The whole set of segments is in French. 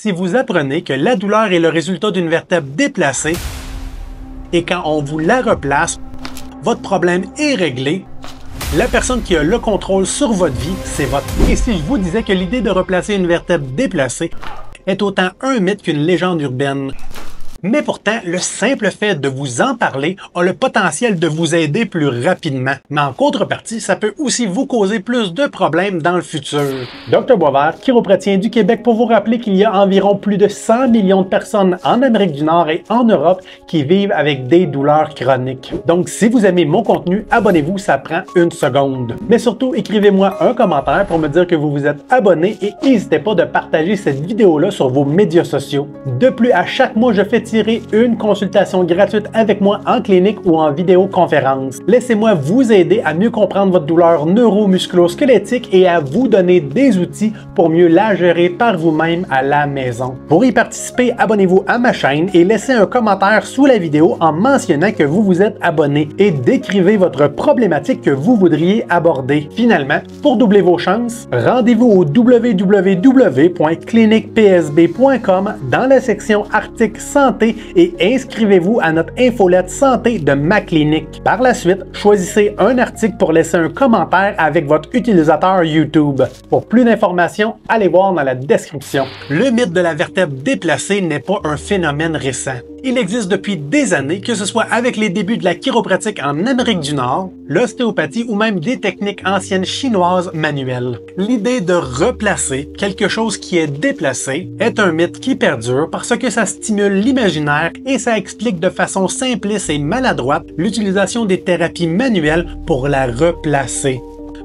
Si vous apprenez que la douleur est le résultat d'une vertèbre déplacée et quand on vous la replace, votre problème est réglé, la personne qui a le contrôle sur votre vie, c'est votre. Et si je vous disais que l'idée de replacer une vertèbre déplacée est autant un mythe qu'une légende urbaine? Mais pourtant, le simple fait de vous en parler a le potentiel de vous aider plus rapidement. Mais en contrepartie, ça peut aussi vous causer plus de problèmes dans le futur. Dr Boisvert, chiropraticien du Québec, pour vous rappeler qu'il y a environ plus de 100 millions de personnes en Amérique du Nord et en Europe qui vivent avec des douleurs chroniques. Donc, si vous aimez mon contenu, abonnez-vous, ça prend une seconde. Mais surtout, écrivez-moi un commentaire pour me dire que vous vous êtes abonné et n'hésitez pas de partager cette vidéo-là sur vos médias sociaux. De plus, à chaque mois, je fais tirer une consultation gratuite avec moi en clinique ou en vidéoconférence. Laissez-moi vous aider à mieux comprendre votre douleur neuro-musculo-squelettique et à vous donner des outils pour mieux la gérer par vous-même à la maison. Pour y participer, abonnez-vous à ma chaîne et laissez un commentaire sous la vidéo en mentionnant que vous vous êtes abonné et décrivez votre problématique que vous voudriez aborder. Finalement, pour doubler vos chances, rendez-vous au www.cliniquepsb.com dans la section articles santé et inscrivez-vous à notre infolette santé de ma clinique. Par la suite, choisissez un article pour laisser un commentaire avec votre utilisateur YouTube. Pour plus d'informations, allez voir dans la description. Le mythe de la vertèbre déplacée n'est pas un phénomène récent. Il existe depuis des années, que ce soit avec les débuts de la chiropratique en Amérique du Nord, l'ostéopathie ou même des techniques anciennes chinoises manuelles. L'idée de replacer quelque chose qui est déplacé est un mythe qui perdure parce que ça stimule l'imaginaire et ça explique de façon simpliste et maladroite l'utilisation des thérapies manuelles pour la replacer.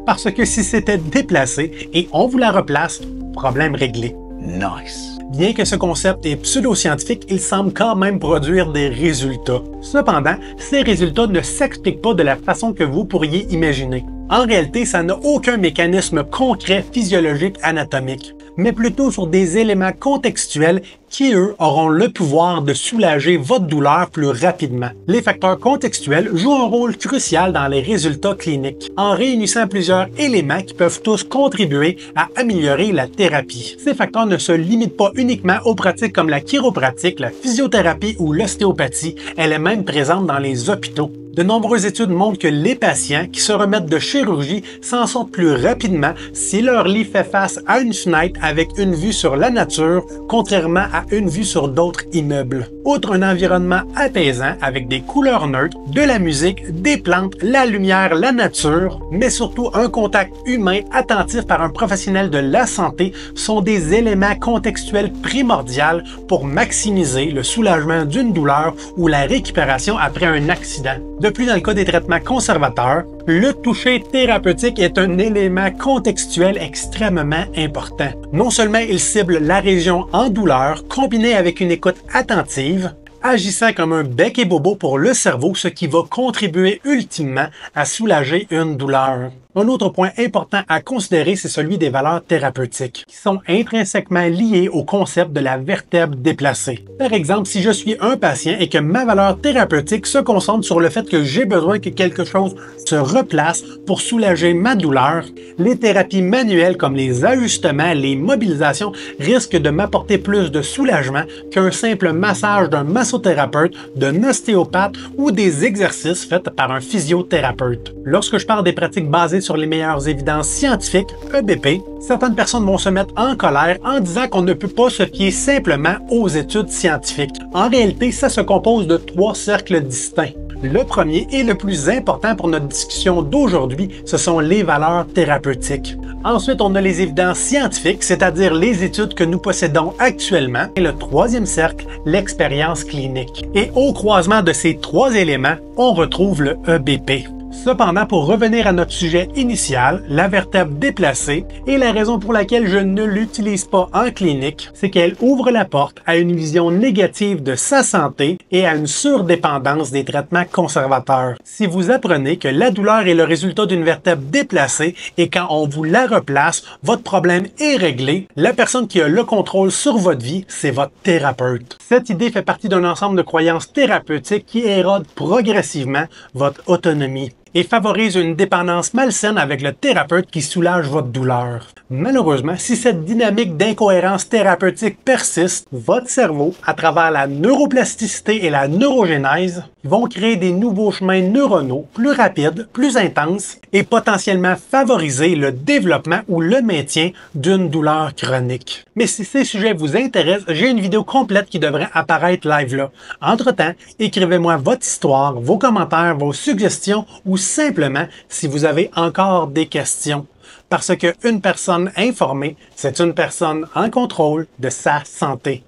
Parce que si c'était déplacé et on vous la replace, problème réglé. Nice! Bien que ce concept est pseudo-scientifique, il semble quand même produire des résultats. Cependant, ces résultats ne s'expliquent pas de la façon que vous pourriez imaginer. En réalité, ça n'a aucun mécanisme concret physiologique anatomique, mais plutôt sur des éléments contextuels qui, eux, auront le pouvoir de soulager votre douleur plus rapidement. Les facteurs contextuels jouent un rôle crucial dans les résultats cliniques, en réunissant plusieurs éléments qui peuvent tous contribuer à améliorer la thérapie. Ces facteurs ne se limitent pas uniquement aux pratiques comme la chiropratique, la physiothérapie ou l'ostéopathie, elle est même présente dans les hôpitaux. De nombreuses études montrent que les patients qui se remettent de chirurgie s'en sortent plus rapidement si leur lit fait face à une fenêtre avec une vue sur la nature, contrairement à une vue sur d'autres immeubles. Outre un environnement apaisant avec des couleurs neutres, de la musique, des plantes, la lumière, la nature, mais surtout un contact humain attentif par un professionnel de la santé sont des éléments contextuels primordiaux pour maximiser le soulagement d'une douleur ou la récupération après un accident. De plus, dans le cas des traitements conservateurs, le toucher thérapeutique est un élément contextuel extrêmement important. Non seulement il cible la région en douleur, combiné avec une écoute attentive, agissant comme un bec et bobo pour le cerveau, ce qui va contribuer ultimement à soulager une douleur. Un autre point important à considérer, c'est celui des valeurs thérapeutiques, qui sont intrinsèquement liées au concept de la vertèbre déplacée. Par exemple, si je suis un patient et que ma valeur thérapeutique se concentre sur le fait que j'ai besoin que quelque chose se replace pour soulager ma douleur, les thérapies manuelles comme les ajustements, les mobilisations risquent de m'apporter plus de soulagement qu'un simple massage d'un massothérapeute, d'un ostéopathe ou des exercices faits par un physiothérapeute. Lorsque je parle des pratiques basées sur les meilleures évidences scientifiques, EBP, certaines personnes vont se mettre en colère en disant qu'on ne peut pas se fier simplement aux études scientifiques. En réalité, ça se compose de 3 cercles distincts. Le premier et le plus important pour notre discussion d'aujourd'hui, ce sont les valeurs thérapeutiques. Ensuite, on a les évidences scientifiques, c'est-à-dire les études que nous possédons actuellement. Et le troisième cercle, l'expérience clinique. Et au croisement de ces 3 éléments, on retrouve le EBP. Cependant, pour revenir à notre sujet initial, la vertèbre déplacée, et la raison pour laquelle je ne l'utilise pas en clinique, c'est qu'elle ouvre la porte à une vision négative de sa santé et à une surdépendance des traitements conservateurs. Si vous apprenez que la douleur est le résultat d'une vertèbre déplacée et quand on vous la replace, votre problème est réglé, la personne qui a le contrôle sur votre vie, c'est votre thérapeute. Cette idée fait partie d'un ensemble de croyances thérapeutiques qui érodent progressivement votre autonomie. et favorise une dépendance malsaine avec le thérapeute qui soulage votre douleur. Malheureusement, si cette dynamique d'incohérence thérapeutique persiste, votre cerveau, à travers la neuroplasticité et la neurogénèse, vont créer des nouveaux chemins neuronaux plus rapides, plus intenses et potentiellement favoriser le développement ou le maintien d'une douleur chronique. Mais si ces sujets vous intéressent, j'ai une vidéo complète qui devrait apparaître live là. Entre-temps, écrivez-moi votre histoire, vos commentaires, vos suggestions ou simplement si vous avez encore des questions. Parce qu'une personne informée, c'est une personne en contrôle de sa santé.